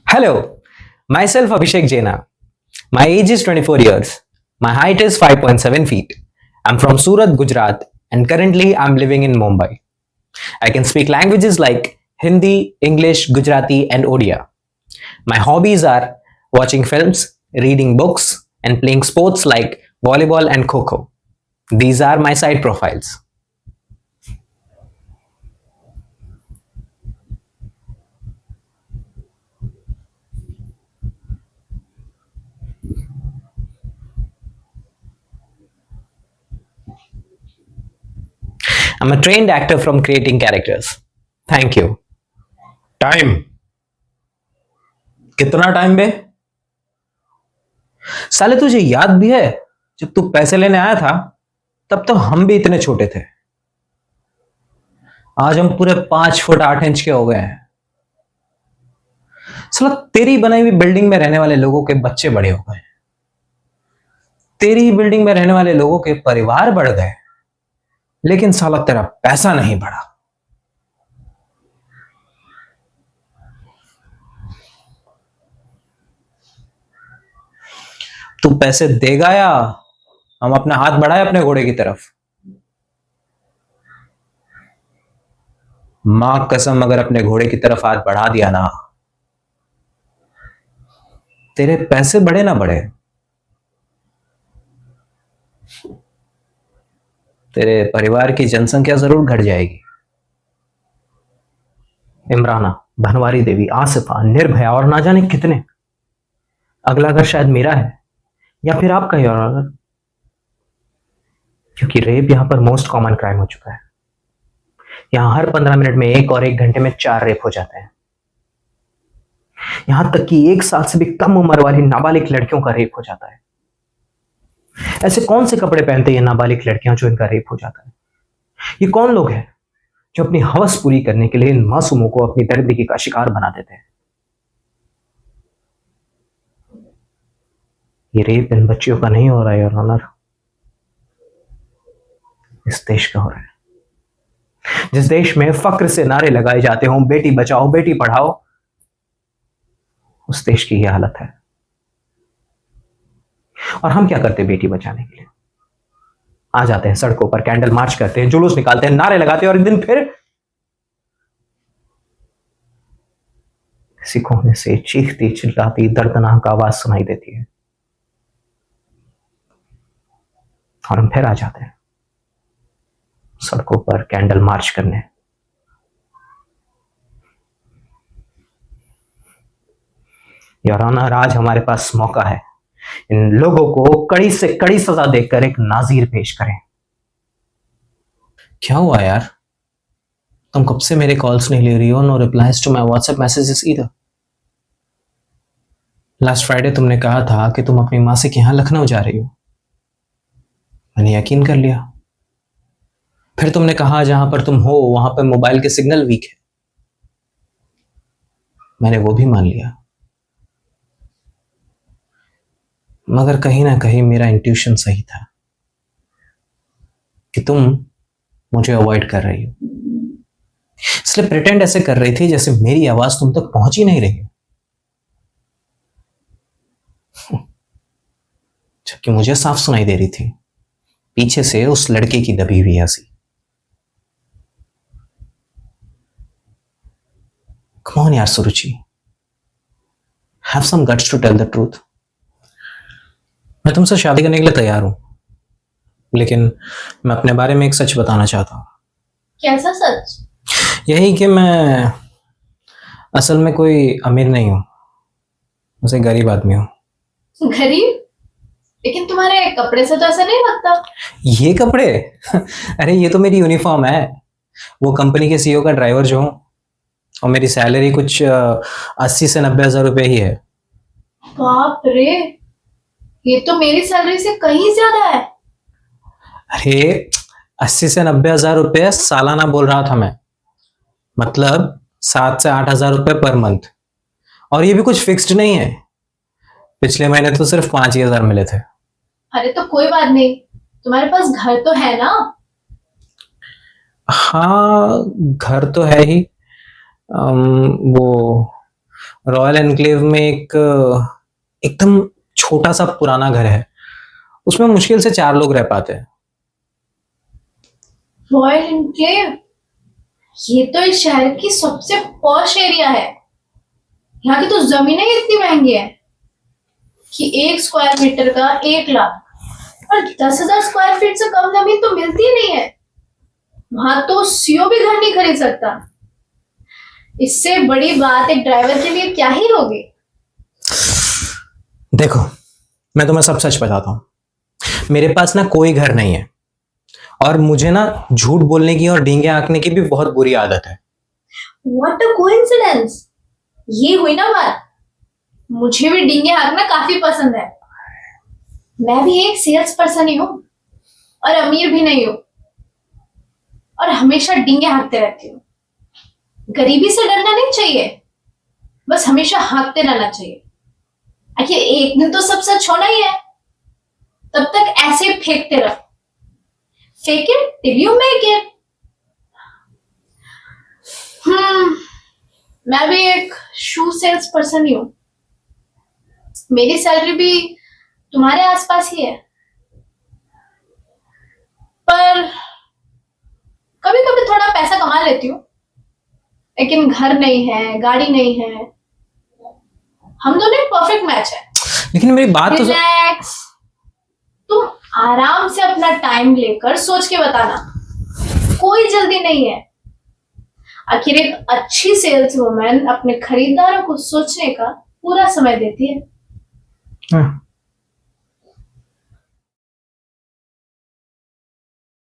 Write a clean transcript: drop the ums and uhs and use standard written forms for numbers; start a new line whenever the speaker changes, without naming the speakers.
Hello, myself Abhishek Jaina. My age is 24 years. My height is 5.7 feet. I'm from Surat, Gujarat, and currently I'm living in Mumbai. I can speak languages like Hindi, English, Gujarati, and Odia. My hobbies are watching films, reading books, and playing sports like volleyball and kho. These are my side profiles. I'm a trained actor from creating characters. Thank you.
Time कितना time बे?
साले तुझे याद भी है जब तू पैसे लेने आया था तब तो हम भी इतने छोटे थे। आज हम पूरे 5 फुट 8 इंच के हो गए हैं। साला तेरी बनाई हुई बिल्डिंग में रहने वाले लोगों के बच्चे बड़े हो गए, तेरी ही बिल्डिंग में रहने वाले लोगों के परिवार बढ़ गए, लेकिन साला तेरा पैसा नहीं बढ़ा। तू पैसे देगा या हम अपना हाथ बढ़ाए अपने घोड़े की तरफ? मां कसम, अगर अपने घोड़े की तरफ हाथ बढ़ा दिया ना, तेरे पैसे बढ़े ना बढ़े, तेरे परिवार की जनसंख्या जरूर घट जाएगी। इमराना, भनवारी देवी, आसिफा, निर्भया और ना जाने कितने। अगला घर शायद मेरा है या फिर आपका ही, और क्योंकि रेप यहां पर मोस्ट कॉमन क्राइम हो चुका है। यहां हर 15 मिनट में एक और 1 घंटे में 4 रेप हो जाते हैं। यहां तक कि 1 साल से भी कम उम्र वाली नाबालिग लड़कियों का रेप हो जाता है। ऐसे कौन से कपड़े पहनते ये नाबालिग लड़कियां जो इनका रेप हो जाता है? ये कौन लोग हैं जो अपनी हवस पूरी करने के लिए इन मासूमों को अपनी दरिद्री का शिकार बना देते हैं? ये रेप इन बच्चियों का नहीं हो रहा है योर ऑनर, इस देश का हो रहा है। जिस देश में फक्र से नारे लगाए जाते हों, बेटी बचाओ बेटी पढ़ाओ, उस देश की यह हालत है। और हम क्या करते हैं बेटी बचाने के लिए? आ जाते हैं सड़कों पर, कैंडल मार्च करते हैं, जुलूस निकालते हैं, नारे लगाते हैं, और एक दिन फिर किसी कोने से चीखती चिल्लाती दर्दनाक आवाज सुनाई देती है और हम फिर आ जाते हैं सड़कों पर कैंडल मार्च करने। योर ऑनर, आज हमारे पास मौका है इन लोगों को कड़ी से कड़ी सजा देकर एक नाजीर पेश करें। क्या हुआ यार, तुम कब से मेरे कॉल्स नहीं ले रही हो? No replies to my WhatsApp messages either. Last Friday तुमने कहा था कि तुम अपनी माँ से कि यहाँ लखनऊ जा रही हो। मैंने यकीन कर लिया। फिर तुमने कहा जहां पर तुम हो वहां पर मोबाइल के सिग्नल वीक है। मैंने वो भी मान लिया, मगर कहीं ना कहीं मेरा इंट्यूशन सही था कि तुम मुझे अवॉइड कर रही हो, इसलिए प्रिटेंड ऐसे कर रही थी जैसे मेरी आवाज तुम तक पहुंच ही नहीं रही है, जबकि मुझे साफ सुनाई दे रही थी पीछे से उस लड़के की दबी हुई हंसी। कम ऑन यार Suruchi, have some guts to tell the truth. मैं तुमसे शादी करने के लिए तैयार हूं, लेकिन मैं अपने बारे में एक सच बताना चाहता हूं।
कैसा सच?
यही कि मैं असल में कोई अमीर नहीं हूं, मुझे गरीब आदमी हूं।
गरीब? लेकिन तुम्हारे कपड़े से तो ऐसा नहीं लगता।
ये कपड़े अरे ये तो मेरी यूनिफॉर्म है। वो कंपनी के सीईओ का ड्राइवर जो हूं, और मेरी सैलरी कुछ 80 से 90 हज़ार रुपए ही है।
बाप रे, ये तो मेरी सैलरी से कहीं ज्यादा है।
अरे 80 से 90 हज़ार रुपए सालाना बोल रहा था मैं, मतलब 7 से 8 हज़ार रुपए पर मंथ। और ये भी कुछ फिक्स्ड नहीं है, पिछले महीने तो सिर्फ 5 ही हज़ार मिले थे।
अरे तो कोई बात नहीं, तुम्हारे पास घर तो है ना?
हाँ घर तो है ही। वो रॉयल एनक्लेव में एक एकदम छोटा सा पुराना घर है, उसमें मुश्किल से 4 लोग रह पाते हैं।
रॉयल एनक्लेव, ये तो इस शहर की सबसे पॉश एरिया है। यहाँ की तो जमीनें ही इतनी महंगी है कि 1 स्क्वायर मीटर का 1 लाख और 10,000 स्क्वायर फीट से कम जमीन तो मिलती ही नहीं है। वहां तो सीओ भी घर नहीं खरीद सकता। इससे बड़ी बात एक ड्राइवर के लिए क्या ही होगी।
देखो, मैं तुम्हें सब सच बताता हूँ, मेरे पास ना कोई घर नहीं है और मुझे ना झूठ बोलने की और डींगे हाँकने की भी बहुत बुरी आदत है।
व्हाट अ कोइंसिडेंस, ये हुई ना बात। मुझे भी डींगे हाँकना काफी पसंद है। मैं भी एक सेल्स पर्सन ही हूँ और अमीर भी नहीं हूँ और हमेशा डींगे हाँकते रहती हूँ। गरीबी से डरना नहीं चाहिए, बस हमेशा हाँकते रहना चाहिए। आखिर एक दिन तो सब सच होना ही है, तब तक ऐसे ही फेंकते रहो। Fake it till you make it. मैं भी एक शू सेल्स पर्सन ही हूँ। मेरी सैलरी भी तुम्हारे आसपास ही है, पर कभी कभी थोड़ा पैसा कमा लेती हूँ, लेकिन घर नहीं है, गाड़ी नहीं है। हम दोनों एक परफेक्ट मैच है।
लेकिन मेरी बात तो
रिलैक्स, तुम आराम से अपना टाइम लेकर सोच के बताना, कोई जल्दी नहीं है। आखिर एक अच्छी सेल्स वुमन अपने खरीदारों को सोचने का पूरा समय देती है।
हाँ,